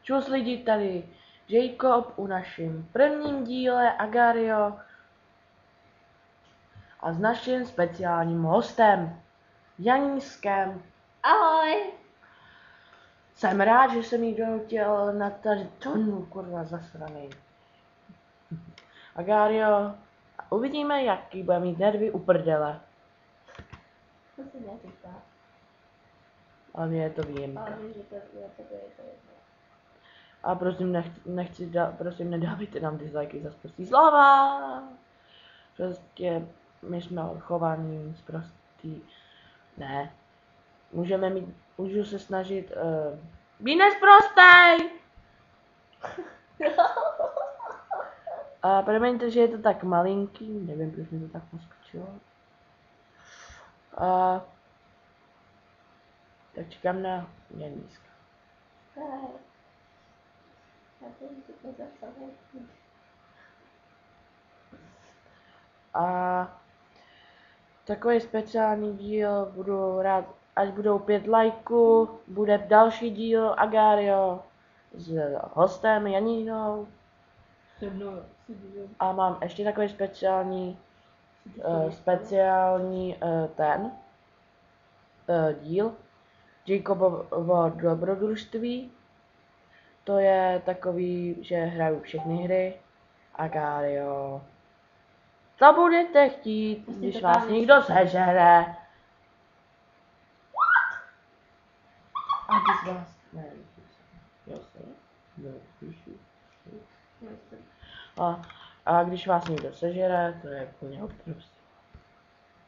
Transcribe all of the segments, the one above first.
Čus lidi, tady Jacob u naším prvním díle Agario a s naším speciálním hostem Janískem. Ahoj! Jsem rád, že jsem jí donutil na tady tonu, kurva, zasranej. Agario, uvidíme, jaký bude mít nervy u prdele. To si neříká. Ale mě je to výjimka. Ale vím, že to je to jedno. A prosím, prosím, nedávejte nám dislikey za sprostý slova. Prostě my jsme odchovaní, sprostý. Ne. Můžu se snažit být nesprostej! A promiňte, že je to tak malinký, nevím, proč mi to tak poskočilo. Tak čekám na Janíska. A takový speciální díl, budu rád, až budou 5 lajků, bude další díl Agario s hostem Janínou. A mám ještě takový speciální díl Jacobovo dobrodružství. To je takový, že hraju všechny hry Agario. Co budete chtít, když vás někdo sežere? A ty z vás... Ne, jo, a když vás někdo sežere, to je úplně obrovské.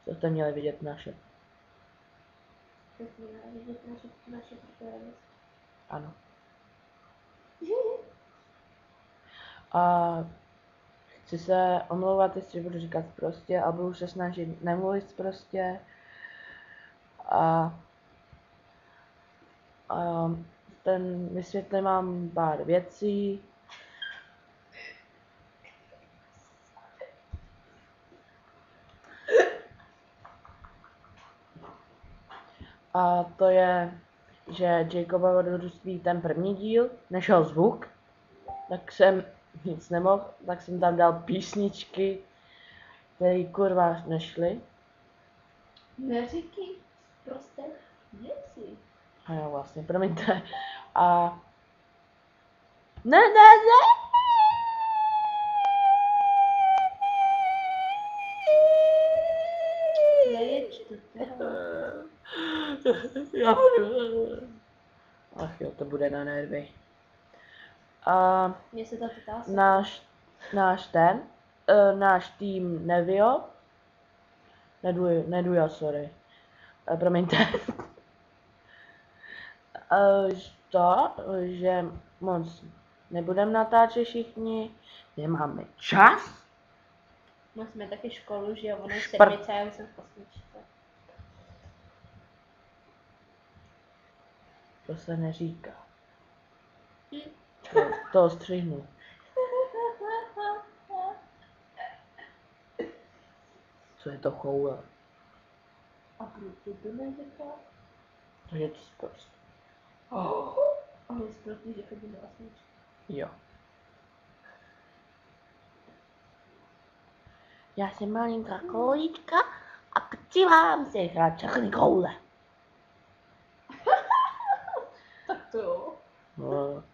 Co jste měli vidět naše? Ano. A chci se omlouvat, jestli budu říkat prostě, ale budu se snažit nemluvit prostě. Ten vysvětlím vám pár věcí. A to je, že Jacobovo dobrodružství, ten první díl, nešel zvuk, tak jsem nic nemohl, tak jsem tam dal písničky, které kurva nešly. Neříkej prostě věci. A jo, vlastně, promiňte. A... Ne! Nejeď to teda. Ach jo, to bude na nervy. A Mně se ta otázka. náš tým Nevio. Neduja, sorry. Promiňte. Že moc nebudeme natáčet všichni, nemáme čas. Máme taky školu, že jo, ono je sedmice, já už jsem v osmičce. To se neříká. To střihnu. Co je to choule? A proč to neříká? To je to zprost. Ale zprostý, že chodí do osmičky. Jo. Já jsem malinká koulíčka a chci vám se hrát čachny koule. Tak to jo. No.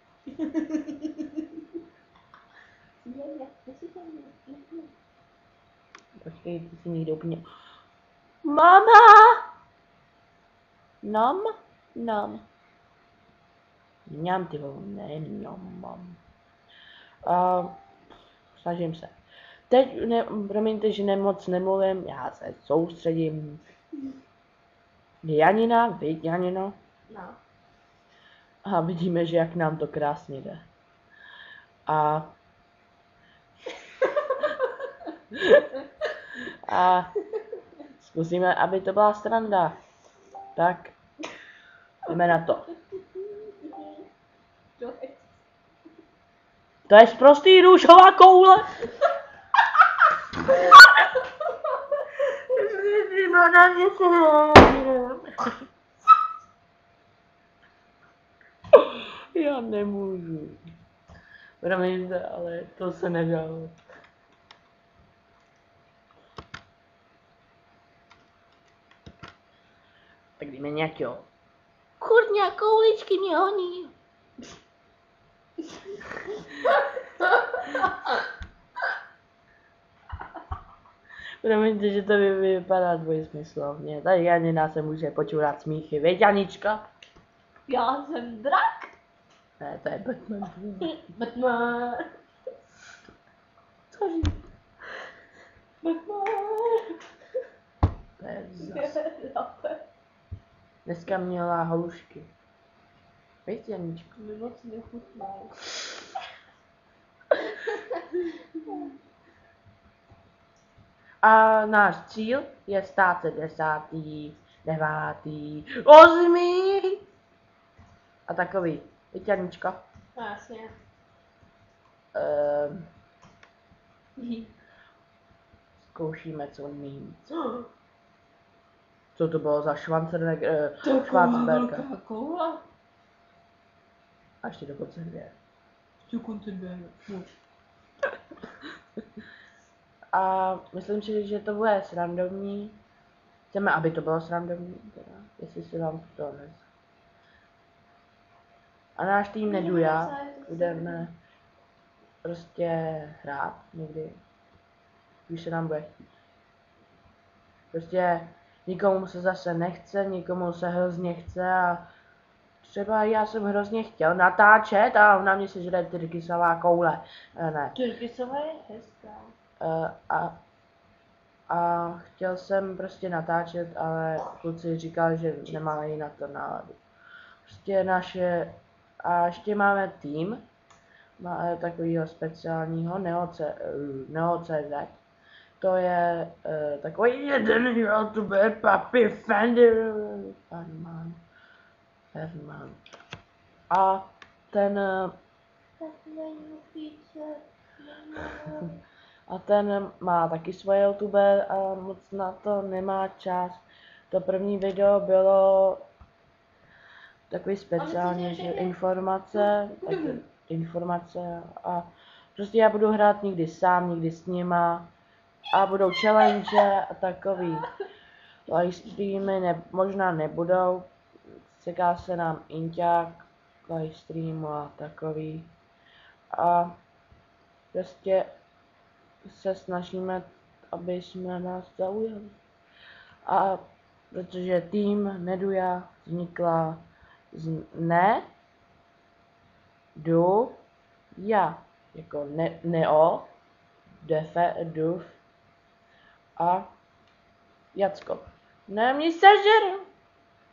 Počkej, ty si někde úplně... Mama! Nom. Mňam, ty vole, ne, mám. Snažím se. Teď, promiňte, že moc nemluvím, já se soustředím. Janina, viď, Janino? No. A vidíme, že jak nám to krásně jde. A zkusíme, aby to byla sranda. Tak, jdeme na to. To je sprostý růžová koule. Já nemůžu. Promiňte, ale to se nedalo. Tak dejme nějakého. Kurňa, kouličky mě honí. Promiňte, že to vypadá dvojsmyslovně. Tady Janina se může počurat smíchy. Veď, Janička? Já jsem drak. Ne, to je Batman. Batman. Co říct? Batman. To je zase. Dneska měla holušky. Veď, Janička? Mi moc nechutná. A náš cíl je stát se 10., 9., 8. A takový. Veď, Janička? No jasně. Zkoušíme co nejvíc. Co to bylo za Schwarzenberga? Koula. A ještě dokonce 2. A myslím si, že to bude srandovní. Chceme, aby to bylo srandovní, teda, jestli si vám to nez. A náš tým Neduja budeme prostě hrát někdy, když se nám bude chtít. Prostě nikomu se zase nechce, nikomu se hrozně chce a třeba já jsem hrozně chtěl natáčet a na mě se žere tyrkysová koule. Ne. Tyrkysová je hezká. A chtěl jsem prostě natáčet, ale kluci říkali, že nemají na to náladu. Prostě naše, a ještě máme tým, takovýho speciálního, Neo.cz. To je takový jeden youtuber, Papi Ferman. A ten má taky svoje YouTube a moc na to nemá čas. To první video bylo takový speciálně, že informace a prostě já budu hrát někdy sám, někdy s nima a budou challenge a takový. Live streamy možná nebudou, čeká se nám inťák live streamu a takový. A prostě se snažíme, aby jsme nás zaujali. A protože tým Neduja vznikla z Neduja, jako Neo, Defe, Duf a Jacko. Ne, mě sežeru.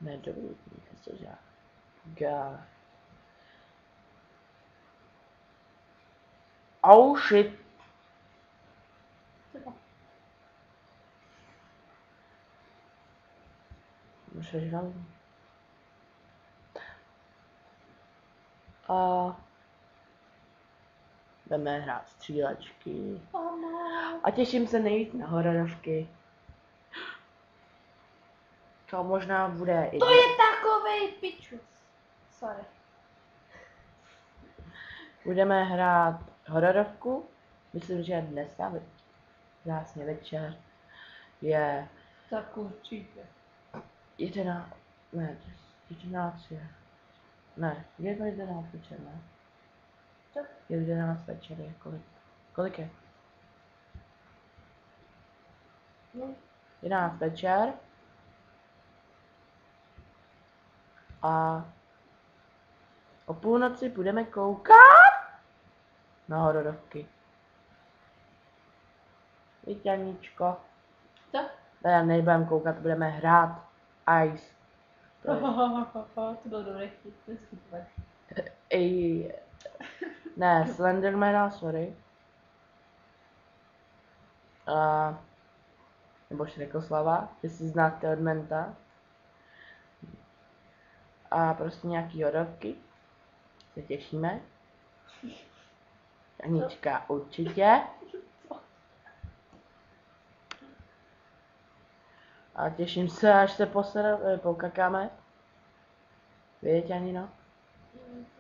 Nedovolí mě sežeru. Oh shit. Sežral. A budeme hrát střílečky. A těším se nejvíc na hororovky. To možná bude i... To je takovej pičus. Sorry. Budeme hrát hororovku. Myslím, že dneska krásně večer je... Tak určitě. 11 je... Ne, je to 11 večer, ne? Co? Je 11 večer, je kolik? Kolik je? No. 11 večer. A o půlnoci budeme koukat na hororovky. Víš, Janičko? Co? Teda nebudeme koukat, budeme hrát Ice. To je... To byl dobrý vtip, to je super. Ne, Slendermana, sorry. Nebo Šrekoslava, jestli znáte od Menta. A prostě nějaký hororovky. Se těšíme. Anička určitě. A těším se, až se pokakáme. Víte, Janino?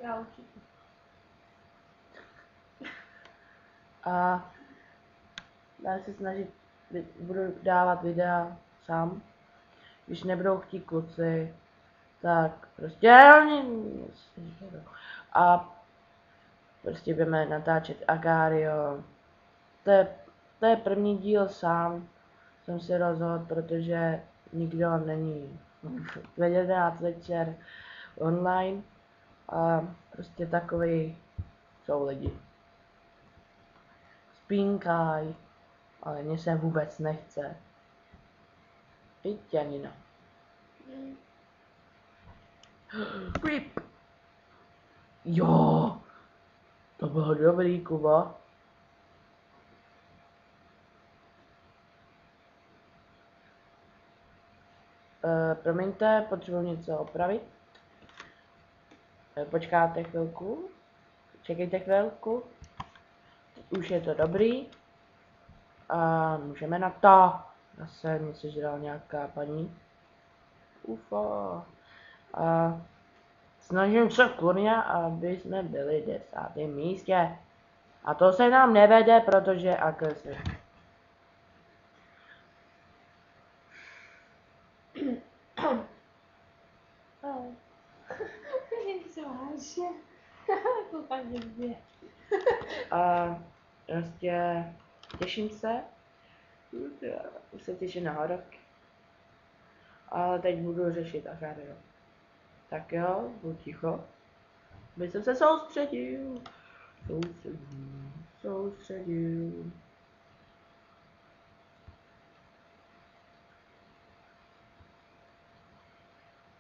Já určitě. A dá se snažit, budu dávat videa sám. Když nebudou chtít kluci, tak prostě oni nic nedělou. A prostě budeme natáčet Agario. To je první díl sám, jsem si rozhodl, protože nikdo není v 11 večer online a prostě takový jsou lidi. Spínkaj, ale mně se vůbec nechce. Pojď, Janina. Creep. Jo, to bylo dobrý, Kuba. Promiňte, potřebuji něco opravit. Počkáte chvilku. Čekejte chvilku. Už je to dobrý. A můžeme na to. Zase mě sežral nějaká paní. Ufo. A snažím se kurňa, aby jsme byli 10. místě. A to se nám nevede, protože agresivní. A prostě těším se. Už se těším na horor. Ale teď budu řešit Agario. Tak jo, buď ticho. Aby jsem se soustředil. Soustředil.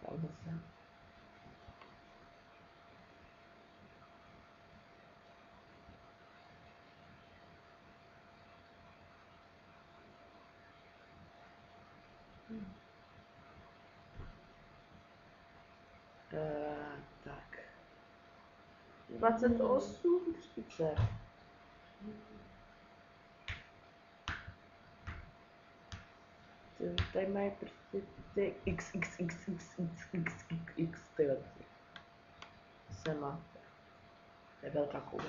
Tam zase. Tak. 28, 30. Tady mají prostě ty x, tyhle. Sema. To je velká kůle.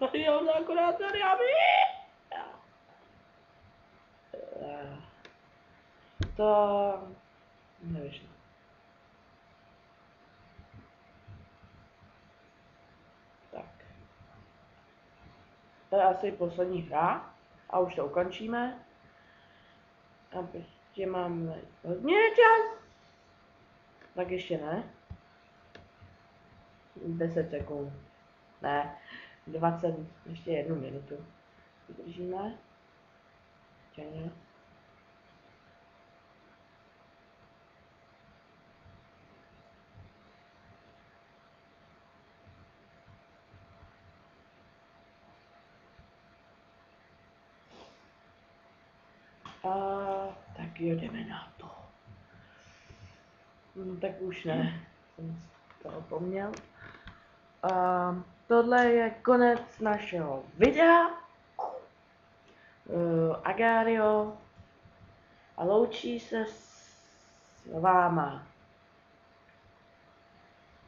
Tady jo, akorát tady, aby... To... nevyšlo. Tak. To je asi poslední hra. A už to ukončíme. A prostě máme hodně čas. Tak ještě ne. 10 sekund. Ne. 20, ještě 1 minutu. Vydržíme. Čeně. A tak jo, jdeme na to. Tak už ne, jsem to opomněl. Tohle je konec našeho videa. Agario. A loučí se s váma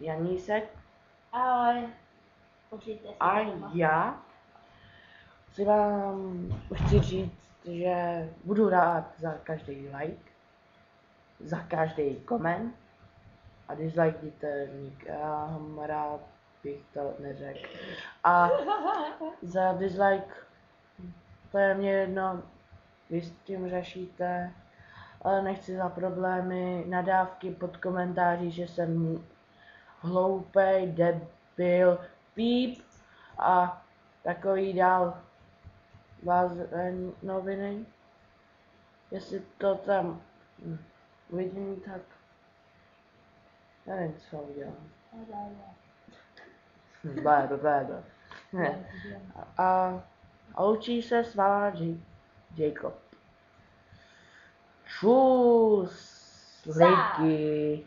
Janísek. Ahoj. Užijte si A doma. já si vám chci říct, že budu rád za každý like, za každý koment a dislike dítelník. Já rád bych to neřekl. A za dislike, to je mě jedno, vy s tím řešíte, ale nechci za problémy, nadávky pod komentáři, že jsem hloupej, debil, píp a takový dál vás noviny. Jestli to tam vidím, tak nevím, co udělám. Blédo. A loučí se s vámi Jacob. Čus, lidi.